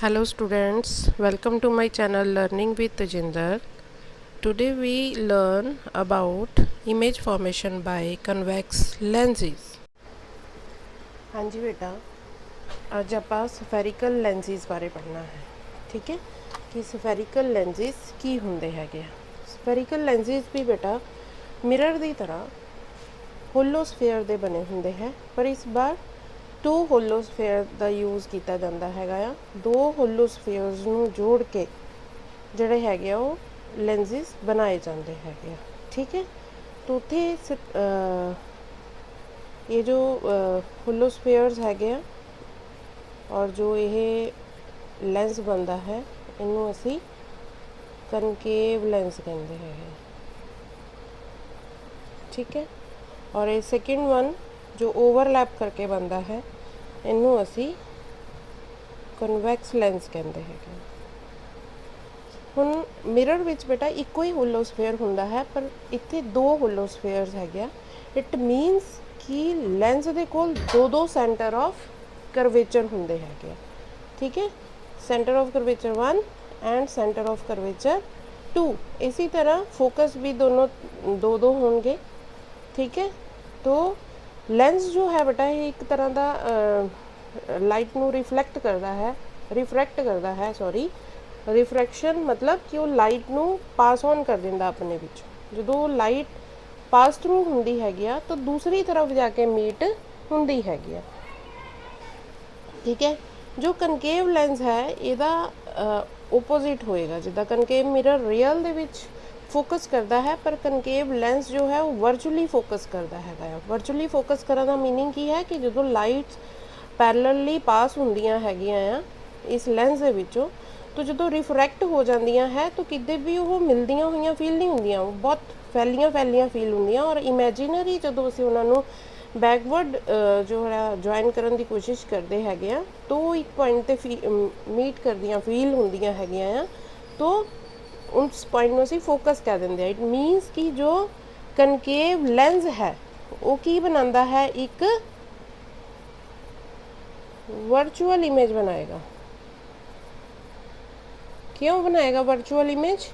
Hello students, welcome to my channel Learning with Tejinder. Today we learn about image formation by convex lenses. हाँ जी बेटा, आज ਆਪਾਂ spherical lenses ਬਾਰੇ ਪੜ੍ਹਨਾ ਹੈ, ਠੀਕ ਹੈ ਕਿ spherical lenses ਕੀ ਹੁੰਦੇ ਹੈਗੇ ਆ। spherical lenses ਵੀ ਬੇਟਾ ਮਿਰਰ ਦੀ ਤਰ੍ਹਾਂ ਹੋਲੋ ਸਫੇਅਰ ਦੇ ਬਣੇ ਹੁੰਦੇ ਹੈ, ਪਰ ਇਸ ਬਾਰ टू होलो स्फेयर का यूज़ किया जाता हैगा आ। दो होलो स्फेयर्स नूं जोड़ के जिहड़े हैगे आ वो लेंसिस बनाए जाते हैगे आ, ठीक है। तो उत्थे ये जो होलो स्फेयर्स हैगे आ और जो ये लेंस बनता है इनू असी कनकेव लेंस कहते हैं, ठीक है। और ये सेकेंड वन जो ओवरलैप करके बनता है इनू असी कन्वैक्स लेंस कहते हैं। हुण मिरर विच बेटा इको ही होलो स्फेयर हुंदा है, पर इत्थे दो होलो स्फेयर्स है। इट मीनस कि लेंस दे कोल दो दो सेंटर ऑफ करवेचर हुंदे है, ठीक है। Centre of curvature 1 and centre of curvature 2। इसी तरह फोकस भी दोनों दो दो होंगे, ठीक है। तो लेंस जो है बेटा ये एक तरह का लाइट नू रिफ्लैक्ट करता है, सॉरी रिफ्रैक्शन मतलब कि वो लाइट नू पास ऑन कर देंदा अपने विच। जो लाइट पास थ्रू हुंदी हैगी आ तो दूसरी तरफ जाके मीट हुंदी हैगी आ, ठीक है। जो कनकेव लेंस है इहदा ओपोजिट होएगा, जिद्दां कनकेव मिरर रियल दे विच फोकस करता है, पर कनकेव लेंस जो है वो वर्चुअली फोकस करता है। वर्चुअली फोकस करने का मीनिंग की है कि जो लाइट्स पैरेलली पास होंदियां हैगियां आ इस लेंस दे विचों, तो जो रिफ्रैक्ट हो जांदियां है तो किते भी वो मिलदियां हुई फील नहीं होंदियां, वो बहुत फैलियां फील होंदियां। और इमेजिनरी जो असीं उन्हां नूं बैकवर्ड जो है ज्वाइन करने की कोशिश करते हैं तो एक पॉइंट ते मीट करदियां फील होंदियां हैगियां आ, तो उस पॉइंट में असीं फोकस कर देंगे। इट मीनस कि जो कनकेव लेंस है वो की बनाता है, एक वर्चुअल इमेज बनाएगा। क्यों बनाएगा वर्चुअल इमेज?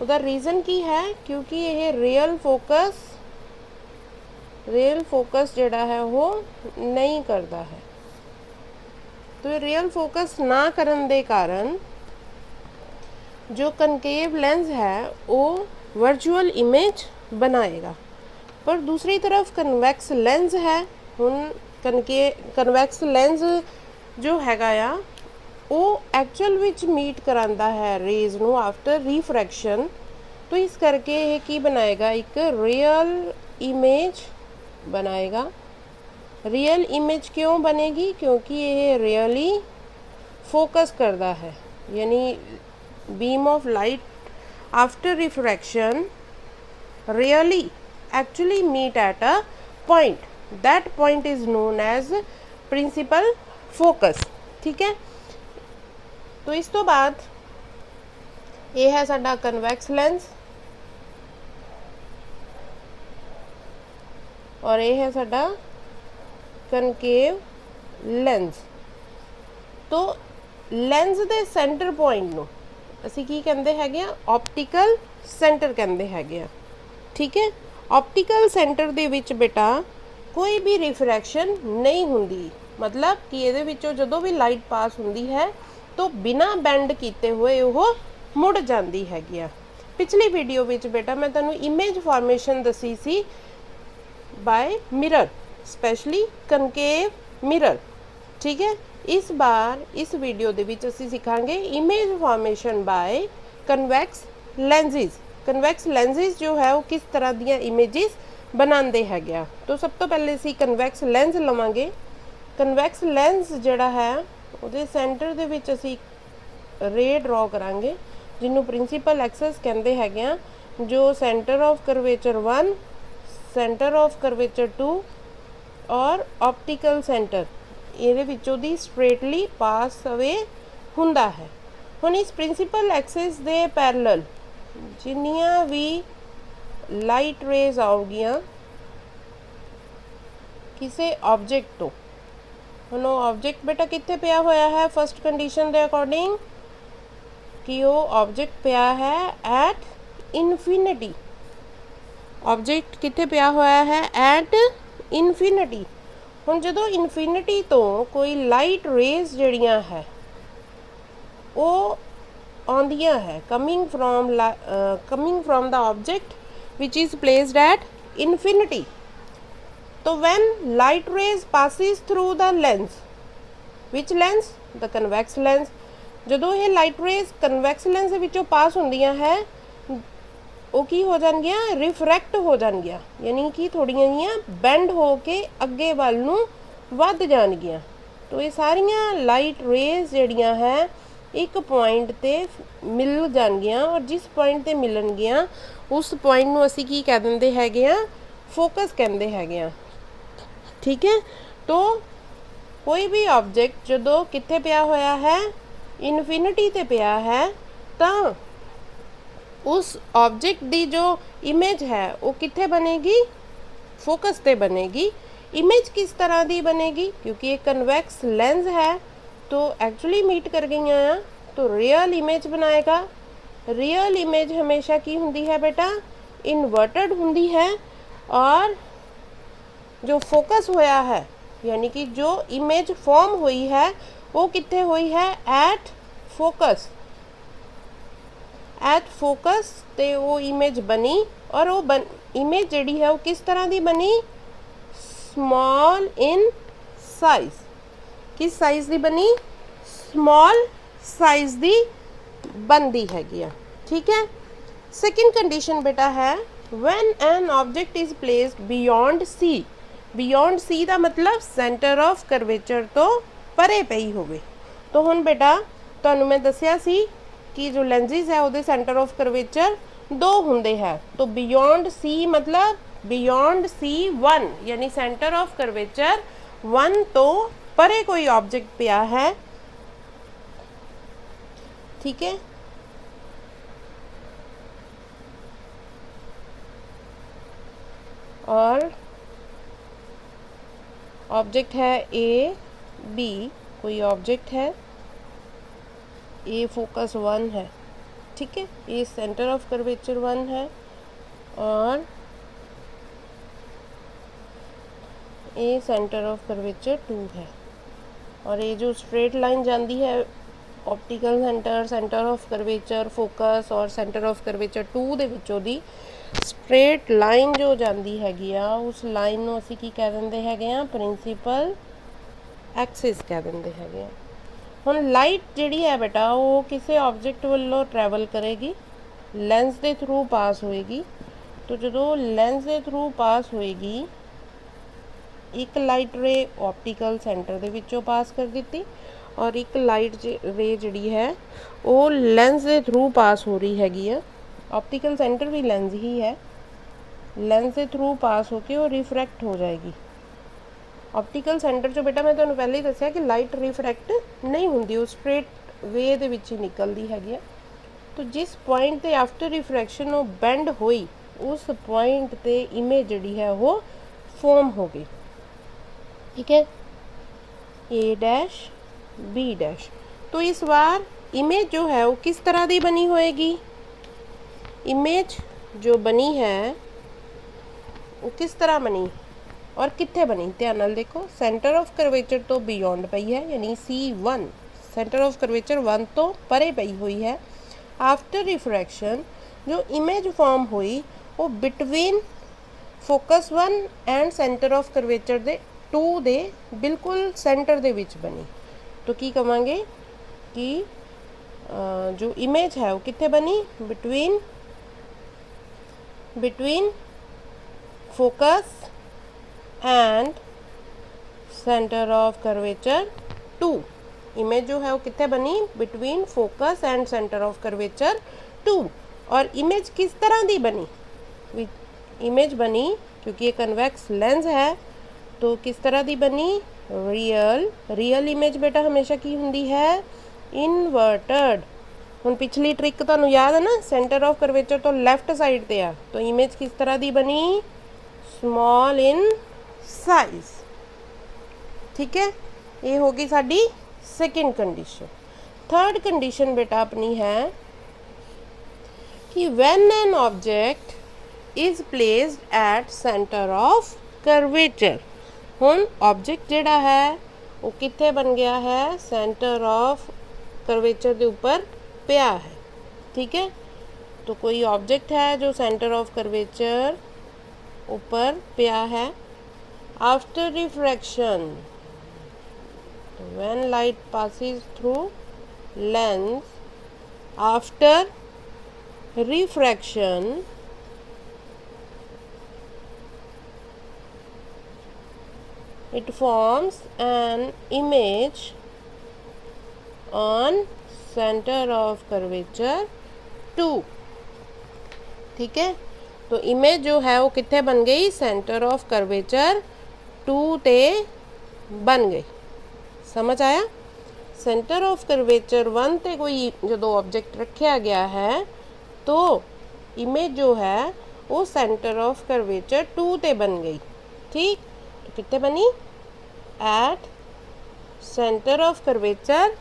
उसका रीज़न की है क्योंकि ये रियल फोकस जिहड़ा है वो नहीं करता है। तो ये रियल फोकस ना करन दे कारण जो कनकेव लेंस है वो वर्चुअल इमेज बनाएगा। पर दूसरी तरफ कन्वैक्स लेंस है, हुन कन्वैक्स लेंस जो हैगा आ वो एक्चुअल विच मीट करांदा है रेज नू आफ्टर रिफ्रैक्शन। तो इस करके ये की बनाएगा, एक रियल इमेज बनाएगा। रियल इमेज क्यों बनेगी? क्योंकि ये रियली फोकस करता है, यानी beam of light after refraction really actually meet at a point. That point is known as principal focus, ठीक है। तो इस तो बाद ये है साडा कन्वैक्स लेंस और ये है साडा कनकेव लेंस। तो लेंस दे सेंटर पॉइंट नूं ਅਸੀਂ ਕੀ ਕਹਿੰਦੇ ਹੈਗੇ ਆ, ऑप्टिकल सेंटर ਕਹਿੰਦੇ ਹੈਗੇ ਆ, ठीक है। ऑप्टिकल सेंटर ਦੇ ਵਿੱਚ बेटा कोई भी रिफ्रैक्शन नहीं ਹੁੰਦੀ, मतलब कि ਇਹਦੇ ਵਿੱਚੋਂ ਜਦੋਂ भी लाइट पास ਹੁੰਦੀ है तो बिना बेंड ਕੀਤੇ ਹੋਏ ਉਹ ਮੁੜ ਜਾਂਦੀ ਹੈਗੀ ਆ। पिछली वीडियो ਵਿੱਚ बेटा मैं ਤੁਹਾਨੂੰ इमेज फॉर्मेशन दसी सी by mirror, specially concave mirror, ठीक है। इस बार इस वीडियो दे विच असीं सिखांगे image formation by convex lenses. Convex lenses जो है वो किस तरह दियां इमेजिस बनाते हैं। तो सब तो पहले असीं कन्वैक्स लेंस लवांगे। कन्वैक्स लेंस जिहड़ा है उहदे सेंटर दे विच असीं रे ड्रॉ करांगे जिन्हों प्रिंसीपल एक्सिस कहते हैं। जो centre of curvature 1, centre of curvature 2 और ऑप्टिकल सेंटर ਇਹਦੇ ਵਿੱਚੋਂ ਦੀ ਸਟ੍ਰੇਟਲੀ ਪਾਸ ਅਵੇ ਹੁੰਦਾ ਹੈ। ਹੁਣ ਇਸ ਪ੍ਰਿੰਸੀਪਲ ਐਕਸਿਸ ਦੇ ਪੈਰਲਲ ਜਿੰਨੀਆਂ ਵੀ ਲਾਈਟ ਰੇਜ਼ ਆਉਗੀਆਂ ਕਿਸੇ ऑब्जेक्ट तो ਹੁਣ ਉਹ ਆਬਜੈਕਟ ਬੇਟਾ ਕਿੱਥੇ ਪਿਆ ਹੋਇਆ ਹੈ ਫਸਟ ਕੰਡੀਸ਼ਨ ਦੇ ਅਕੋਰਡਿੰਗ ਕਿ ਉਹ ਆਬਜੈਕਟ ਪਿਆ ਹੈ ਐਟ ਇਨਫਿਨਿਟੀ। ਆਬਜੈਕਟ ਕਿੱਥੇ ਪਿਆ ਹੋਇਆ ਹੈ ਐਟ ਇਨਫਿਨਿਟੀ। ਹੁਣ ਜਦੋਂ ਇਨਫਿਨਿਟੀ ਤੋਂ ਕੋਈ ਲਾਈਟ ਰੇਜ਼ ਜਿਹੜੀਆਂ ਹੈ ਉਹ ਆਉਂਦੀਆਂ ਹੈ coming from the object which is placed at infinity. So when light rays passes through the lens, which lens? The convex lens. ਜਦੋਂ ਇਹ ਲਾਈਟ ਰੇਜ਼ ਕਨਵੈਕਸ ਲੈਂਸ ਦੇ ਵਿੱਚੋਂ ਪਾਸ ਹੁੰਦੀਆਂ ਹੈ ਉਹ ਕੀ ਹੋ ਜਾਣਗੀਆਂ ਰਿਫਰੈਕਟ ਹੋ ਜਾਣਗੀਆਂ, ਯਾਨੀ ਕਿ ਥੋੜੀਆਂ ਜੀਆਂ ਬੈਂਡ ਹੋ ਕੇ ਅੱਗੇ ਵੱਲ ਨੂੰ ਵੱਧ ਜਾਣਗੀਆਂ। ਤੋ ਇਹ ਸਾਰੀਆਂ ਲਾਈਟ ਰੇਜ਼ ਜਿਹੜੀਆਂ ਹੈ ਇੱਕ ਪੁਆਇੰਟ ਤੇ ਮਿਲ ਜਾਣਗੀਆਂ ਔਰ ਜਿਸ ਪੁਆਇੰਟ ਤੇ ਮਿਲਣਗੀਆਂ ਉਸ ਪੁਆਇੰਟ ਨੂੰ ਅਸੀਂ ਕੀ ਕਹਿ ਦਿੰਦੇ ਹੈਗੇ ਆ ਫੋਕਸ ਕਹਿੰਦੇ ਹੈਗੇ ਆ। ਠੀਕ ਹੈ, ਤੋ ਕੋਈ ਵੀ ਆਬਜੈਕਟ ਜਦੋਂ ਕਿੱਥੇ ਪਿਆ ਹੋਇਆ ਹੈ ਇਨਫਿਨਿਟੀ ਤੇ ਪਿਆ ਹੈ ਤਾਂ उस ऑब्जेक्ट दी जो इमेज है वो कितने बनेगी फोकस ते बनेगी। इमेज किस तरह दी बनेगी क्योंकि ये कन्वेक्स लेंस है तो एक्चुअली मीट कर गई हैं तो रियल इमेज बनाएगा। रियल इमेज हमेशा की हुंदी है बेटा इन्वर्टेड हुंदी है और जो फोकस होया है यानी कि जो इमेज फॉर्म हुई है वो कितने हुई है एट फोकस। एट फोकस ते वो इमेज बनी और वो इमेज जड़ी है वो किस तरह दी बनी स्मॉल इन साइज। किस साइज दी बनी स्मॉल साइज दी बनती हैगी। ठीक है, सेकंड कंडीशन बेटा है when an object is placed beyond C. Beyond C का मतलब सेंटर ऑफ करवेचर तो परे पई होवे। तो हुण बेटा तुहानूं मैं दस्सिया सी कि जो लेंजिस है वो सेंटर ऑफ करवेचर 2 होंगे है। तो बियॉन्ड सी मतलब बियॉन्ड सी 1 यानी सेंटर ऑफ करवेचर 1 तो परे कोई ऑब्जेक्ट पिया है। ठीक है, और ऑब्जेक्ट है ए बी, कोई ऑब्जेक्ट है ए फोकस 1 है। ठीक है, ये सेंटर ऑफ कर्वेचर 1 है और ए सेंटर ऑफ कर्वेचर 2 है और ये जो स्ट्रेट लाइन जाती है optical centre centre of curvature focus और सेंटर ऑफ कर्वेचर 2 दे विचों दी स्ट्रेट लाइन जो जाती हैगी आ उस लाइन नूं असीं की कह दिंदे हैगे आ प्रिंसीपल एक्सिस कह दिंदे हैगे आ। हुण लाइट जिहड़ी है बेटा वो किसी ऑब्जेक्ट वालों ट्रैवल करेगी लेंस के थ्रू पास होएगी। तो जो लेंस के थ्रू पास होएगी एक लाइट रे ऑप्टिकल सेंटर दे विचों पास कर दी और एक लाइट रे जिहड़ी है वो लेंस के थ्रू पास हो रही हैगी है। ऑप्टिकल सेंटर भी लेंस ही है, लेंस के थ्रू पास होके वो रिफ्रैक्ट हो जाएगी। ऑप्टिकल सेंटर जो बेटा मैं तुहानूं पहले ही दस्सिया कि लाइट रिफ्रैक्ट नहीं होंदी, वो स्ट्रेट वे दे विच ही निकलदी हैगी। तो जिस पॉइंट ते आफ्टर रिफ्रैक्शन वो बेंड हुई उस पॉइंट ते इमेज जिहड़ी है वो फॉर्म हो गई। ठीक है, ए डैश बी डैश। तो इस बार इमेज जो है वो किस तरह की बनी होएगी। इमेज जो बनी है वो किस तरह बनी और कित्थे बनी, ध्यान नाल देखो। सेंटर ऑफ करवेचर तो बियॉन्ड पई है यानी C1 सेंटर ऑफ करवेचर 1 तो परे पई हुई है। आफ्टर रिफ्रैक्शन जो इमेज फॉर्म हुई वो between focus 1 and centre of curvature दे 2 दे बिल्कुल सेंटर दे विच बनी। तो की कहांगे कि जो इमेज है वो कित्थे बनी between focus and centre of curvature 2। Image जो है वो कितने बनी between focus and centre of curvature 2। और इमेज किस तरह की बनी, इमेज बनी क्योंकि ये कन्वेक्स लेंस है तो किस तरह की बनी रियल इमेज बेटा हमेशा की हुंदी है इनवर्टेड। हुण पिछली ट्रिक तुहानूं याद है ना, सेंटर ऑफ कर्वेचर तो लैफ्ट साइड ते आ तो इमेज किस तरह की बनी स्मॉल इन साइज। ठीक है, ये होगी साडी सेकंड कंडीशन। थर्ड कंडीशन बेटा अपनी है कि when an object is placed at centre of curvature. हुण ऑब्जेक्ट जिहड़ा है वो कित्थे बन गया है, सेंटर ऑफ कर्वेचर के ऊपर पिया है। ठीक है, तो कोई ऑब्जेक्ट है जो सेंटर ऑफ कर्वेचर ऊपर पिया है। After refraction, when light passes through lens, after refraction it forms an image on center of curvature 2। ठीक है, तो इमेज जो है वो कितने बन गई, सेंटर ऑफ कर्वेचर 2 ते बन गई। समझ आया? सेंटर ऑफ कर्वेचर 1 ते कोई जो ऑब्जेक्ट रखा गया है तो इमेज जो है वो सेंटर ऑफ कर्वेचर 2 ते बन गई। ठीक, तो कितने बनी, एट सेंटर ऑफ कर्वेचर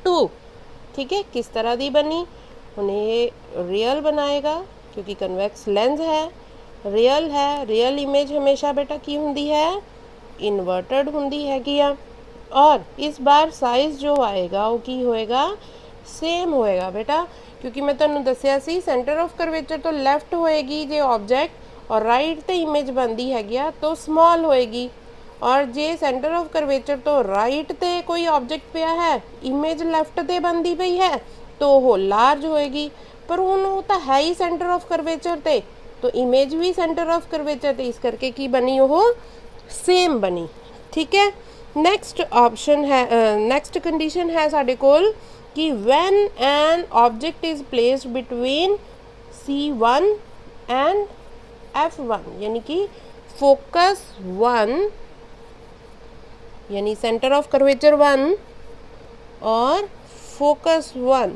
2। ठीक है, किस तरह दी बनी, उन्हें रियल बनाएगा क्योंकि कन्वेक्स लेंस है, रियल है। रियल इमेज हमेशा बेटा की होंदी है, इन्वर्टेड होंदी हैगी आ। और इस बार साइज जो आएगा वो की होएगा, सेम होएगा बेटा, क्योंकि मैं तुहानू दस्सिया सी सेंटर ऑफ कर्वेचर तो लैफ्ट होएगी जे ऑब्जेक्ट, और राइट ते इमेज बनती हैगी आ तो स्मॉल होएगी। और जे सेंटर ऑफ कर्वेचर तो राइट ते कोई ऑब्जेक्ट पिया है, इमेज लैफ्ट ते बनती पई है तो वो लार्ज होएगी। पर हुण वो तो है ही सेंटर ऑफ कर्वेचर ते, तो इमेज भी सेंटर ऑफ कर्वेचर ते, इस करके की बनी, वो सेम बनी। ठीक है, नेक्स्ट ऑप्शन है, नेक्स्ट कंडीशन है साडे कोल कि when an object is placed between C1 and F1, यानी कि फोकस 1 यानी सेंटर ऑफ कर्वेचर 1 और फोकस 1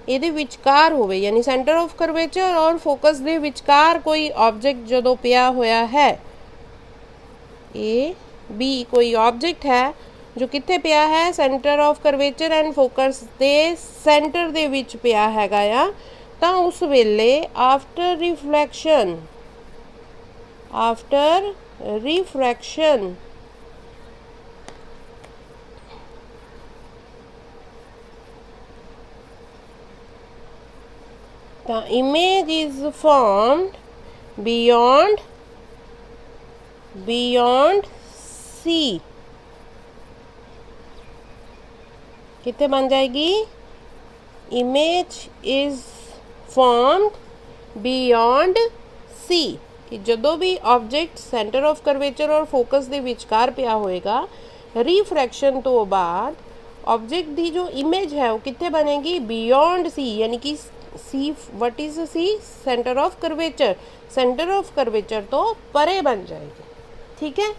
ਇਹਦੇ ਵਿਚਕਾਰ ਹੋਵੇ, यानी सेंटर ऑफ कर्वेचर और फोकस ਦੇ ਵਿਚਕਾਰ कोई ऑब्जेक्ट ਜਦੋਂ ਪਿਆ ਹੋਇਆ है, ए बी कोई ऑब्जेक्ट है जो कित्थे पिया है, centre of curvature and focus दे सेंटर दे विच पिया हैगा आ, तां उस वेले after refraction the image is formed beyond C। कितने बन जाएगी, image is formed beyond C, कि जदों भी ऑब्जेक्ट सेंटर ऑफ कर्वेचर और फोकस दे विचकार पिया होएगा, रिफ्रैक्शन तो बाद ऑब्जेक्ट दी जो इमेज है वो कितने बनेगी, बियॉन्ड सी, यानी कि C what is C, centre of curvature, centre of curvature तो परे बन जाएगी। ठीक है,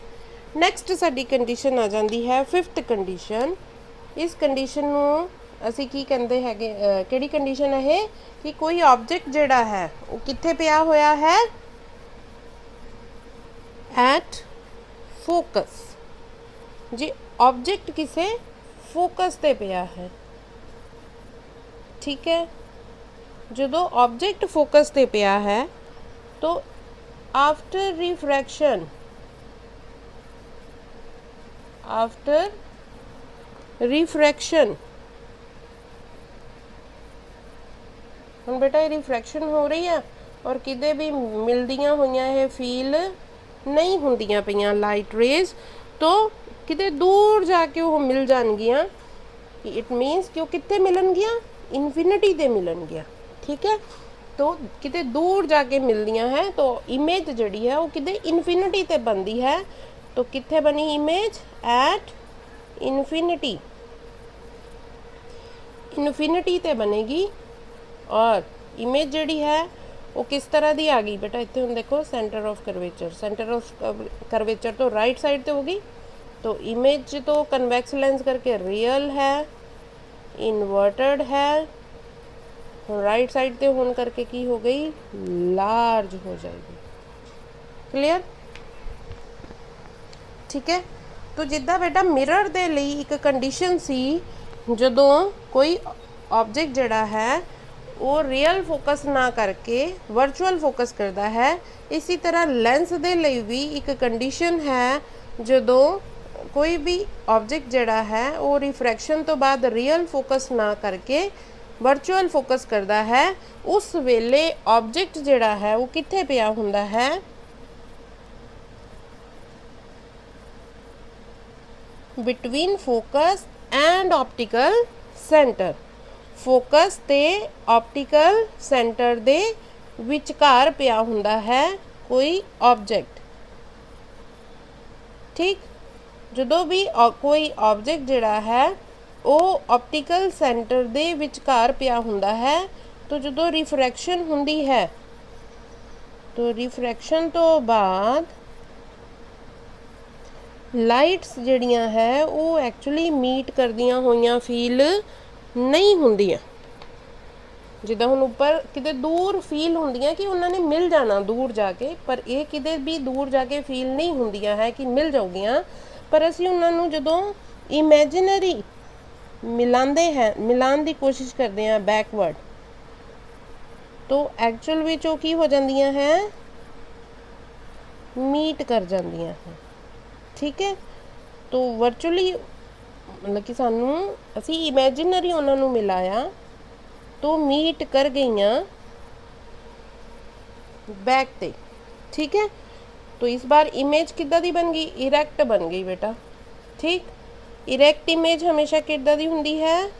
नैक्सट साडी कंडीशन आ जाती है फिफ्थ कंडीशन। इस कंडीशन ਨੂੰ ਅਸੀਂ ਕੀ ਕਹਿੰਦੇ ਹੈਗੇ, ਕਿਹੜੀ ਕੰਡੀਸ਼ਨ ਹੈ ਇਹ, ਕਿ ਕੋਈ ਆਬਜੈਕਟ ਜਿਹੜਾ ਹੈ ਉਹ ਕਿੱਥੇ ਪਿਆ ਹੋਇਆ ਹੈ, ਐਟ ਫੋਕਸ। ਜੇ ਆਬਜੈਕਟ ਕਿਸੇ ਫੋਕਸ ਤੇ ਪਿਆ ਹੈ, ਠੀਕ ਹੈ, ਜਦੋਂ ऑब्जेक्ट फोकस ते पिया है तो आफ्टर रिफ्रैक्शन हम बेटा ये रिफ्रैक्शन हो रही है और किते भी मिलदियां होइयां ये फील नहीं हुंदियां पईयां लाइट रेज, तो किते दूर जाके वो मिल जाणगियां। इट मीनस कि वो कित्थे मिलणगियां, इनफिनिटी ते मिलणगियां। ठीक है, तो किते दूर जाके मिलदियां हैं तो इमेज जड़ी है वो किते इनफिनिटी ते बनती है। तो कित्थे बनी इमेज, एट इनफिनिटी ते बनेगी। और इमेज जड़ी है वो किस तरह दी आ गई बेटा, इत्थे हुण देखो centre of curvature, centre of curvature तो राइट साइड ते होगी, तो इमेज तो कन्वेक्स लेंस करके रियल है, इन्वर्टेड है, राइट साइड पे होने करके की हो गई, लार्ज हो जाएगी। क्लियर? ठीक है, तो जिद्दां बेटा मिरर दे लई एक कंडीशन सी जदों कोई ऑब्जेक्ट जिहड़ा है वो रियल फोकस ना करके वर्चुअल फोकस करता है, इसी तरह लेंस दे लई भी एक कंडीशन है जदों कोई भी ऑब्जेक्ट जिहड़ा है वो रिफ्रैक्शन तो बाद रियल फोकस ना करके वर्चुअल फोकस करता है, उस वेले ऑब्जेक्ट जिहड़ा है वो कित्थे पिया हुंदा है, between focus and optical centre. Focus ते ऑप्टिकल सेंटर दे विचकार पिया हुंदा है कोई ऑब्जेक्ट। ठीक, जदों भी कोई ऑब्जेक्ट जिहड़ा है वो ऑप्टिकल सेंटर दे विचकार पिया हुंदा है, तो जदों रिफ्रैक्शन हुंदी है तो रिफ्रैक्शन तो बाद लाइट्स जिहड़ियां है वो एक्चुअली मीट करदियां होइयां फील नहीं हुंदियां। जिद्दां हुण उपर किते दूर फील हुंदियां कि उन्होंने मिल जाना दूर जाके, पर ये किते भी दूर जाके फील नहीं हुंदियां है कि मिल जाऊगियां, पर असीं उन्हां नूं जदों इमेजिनरी मिलांदे हैं, मिलान की कोशिश करते हैं बैकवर्ड, तो एक्चुअल विच वो की हो जांदियां हैं, मीट कर जांदियां हैं। ठीक है, तो वर्चुअली मतलब कि सानू असी इमेजिनरी उन्होंने मिलाया तो मीट कर गईयां बैक ते। ठीक है, तो इस बार इमेज किद्दां दी बन गई, इरैक्ट बन गई बेटा। ठीक, इरैक्ट इमेज हमेशा किद्दां दी हुंदी है,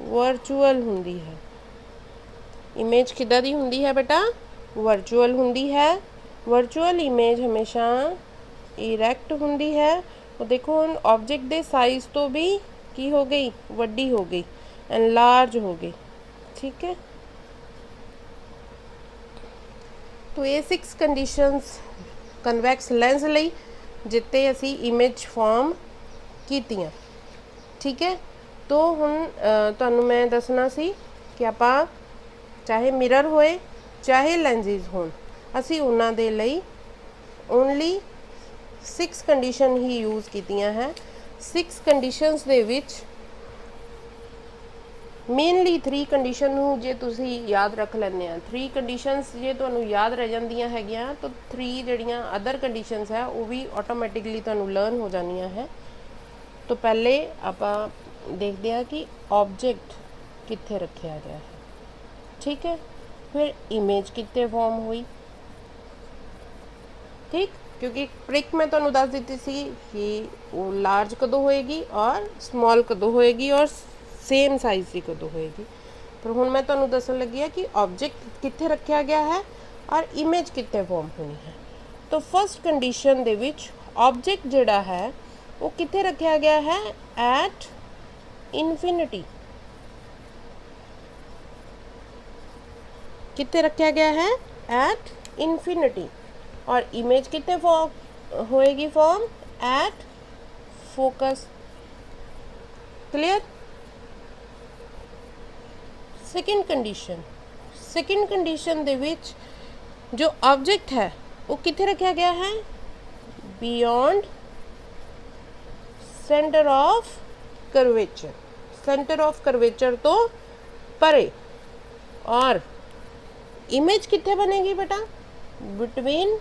वर्चुअल हुंदी है। इमेज किद्दां दी हुंदी है बेटा, वर्चुअल हुंदी है। वर्चुअल इमेज हमेशा इरैक्ट हुंदी है। तो देखो हुण ऑब्जेक्ट दे साइज तो भी की हो गई, वड्डी हो गई, एनलार्ज हो गई। ठीक है, तो ये 6 कंडीशंस कन्वैक्स लेंस लई जिते असी इमेज फॉर्म कीतियां। ठीक है, तो हुण तुहानूं मैं दसना सी कि आपां चाहे मिरर होए चाहे लेंजिज होण, असी उन्हां दे लई ओनली 6 कंडीशन ही यूज़ कीतियां हैं। 6 conditions they which mainly 3 condition नूं जे तुसी याद रख लैंदे आ, 3 कंडीशनस जे तुहानूं याद रह जांदियां हैगियां तो 3 जड़ियां अदर कंडीशनस है वो भी ऑटोमैटिकली तुहानूं लर्न हो जानियां है। तो पहले आपां देखते हैं कि ऑब्जेक्ट कित्थे रखिया गया है। ठीक है, फिर इमेज कित्थे फॉर्म हुई। ठीक, क्योंकि ट्रिक मैं तुहानूं दस दी सी कि वो लार्ज कदों होएगी और स्मॉल कदों होएगी और सेम साइज की कदों होएगी। पर हुण मैं तुहानूं दसन लगी है कि ऑब्जेक्ट कित्थे रखिया गया है और इमेज कित्थे फॉर्म होनी है। तो फर्स्ट कंडीशन दे विच ऑब्जेक्ट जिहड़ा है वो कित्थे रखिया गया है, एट इनफिनिटी। कित्थे रखिया गया है, एट इनफिनिटी। और इमेज कितने फॉर्म होएगी, form at focus. Clear. Second condition दे विच जो ऑब्जेक्ट है वो कितने रखा गया है, beyond centre of curvature. Centre of curvature तो परे। और इमेज कितने बनेगी बेटा, between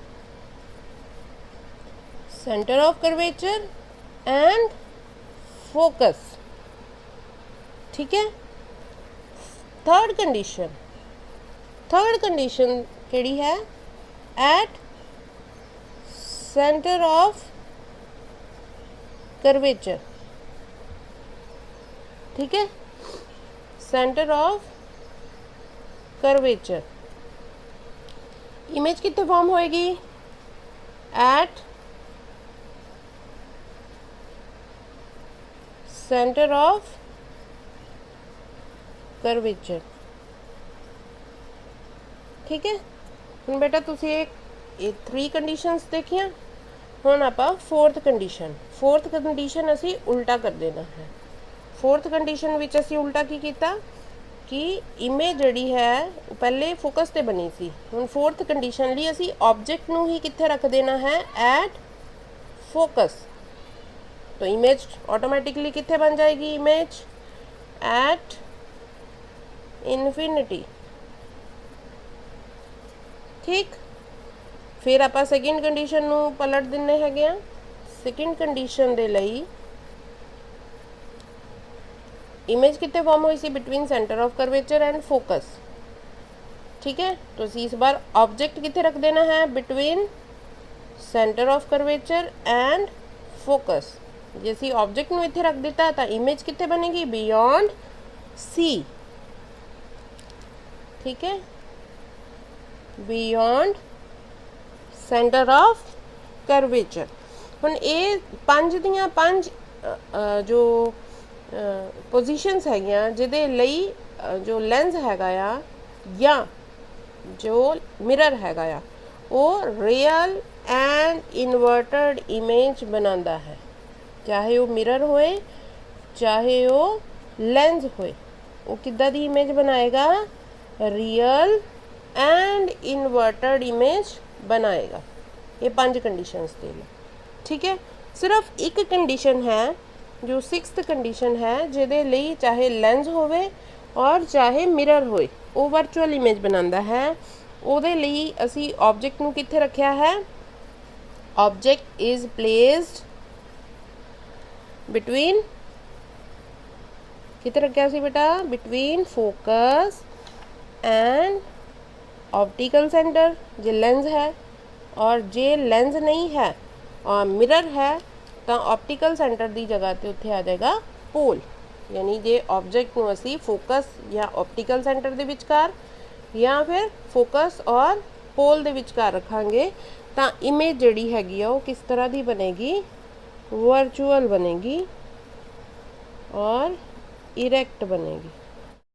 centre of curvature and focus. ठीक है। थर्ड कंडीशन केड़ी है, एट सेंटर ऑफ कर्वेचर। ठीक है, सेंटर ऑफ कर्वेचर। इमेज कितने फॉर्म होएगी, एट सेंटर ऑफ कर्वेचर। ठीक है। हुण बेटा तुसी एक 3 कंडीशंस देखिया। हुण आपां फोर्थ कंडीशन असी उल्टा कर देना है। फोर्थ कंडीशन विच असी उल्टा की कीता कि इमेज जिहड़ी है पहले फोकस ते बनी सी, हुण फोर्थ कंडीशन लई असी ऑब्जेक्ट नूं ही कित्थे रख देना है, एट फोकस। तो इमेज ऑटोमेटिकली कितने बन जाएगी, इमेज एट इनफिनिटी। ठीक, फिर आप सेकंड कंडीशन नू पलट दिने हैगे आ। सेकंड कंडीशन दे लई इमेज कितने फॉर्म हुई सी, between centre of curvature and focus. ठीक है, तो इस बार ऑब्जेक्ट कितने रख देना है, between centre of curvature and focus. जैसे ऑब्जेक्ट नू इत्थे रख दिता तो इमेज कितने बनेगी, बियॉन्ड सी। ठीक है, बियॉन्ड सेंटर ऑफ कर्वेचर। हुण ये पंज दियां पंज जो पोजीशनस हैगियां जिहदे लई जो लेंस हैगा आ या जो मिरर हैगा आ वो रियल एंड इन्वर्टेड इमेज बनाता है। चाहे वो मिरर होए चाहे वो लेंस होए, वो किद्दां दी इमेज बनाएगा, रियल एंड इन्वर्टेड इमेज बनाएगा। ये पांच कंडीशंस दे लो। ठीक है, सिर्फ एक कंडीशन है जो सिक्स्थ कंडीशन है जिहदे लई चाहे लेंस होवे और चाहे मिरर होए वो वर्चुअल इमेज बनाता है। ਉਹਦੇ ਲਈ ਅਸੀਂ ऑब्जेक्ट ਨੂੰ कित्थे रखिया है, ऑब्जेक्ट इज प्लेस्ड बिटवीन, कित्थे रखिया सी बेटा, between focus and optical centre J lens है, और जे लेंस नहीं है और मिरर है तो ऑप्टिकल सेंटर की जगह ते उत्थे आ जाएगा पोल। यानी जे ऑब्जेक्ट को असी फोकस या ऑप्टिकल सेंटर के विचकार या फिर फोकस और पोल दे विचकार रखांगे तो इमेज जिहड़ी हैगी आ वो किस तरह की बनेगी, वर्चुअल बनेगी और इरैक्ट बनेगी।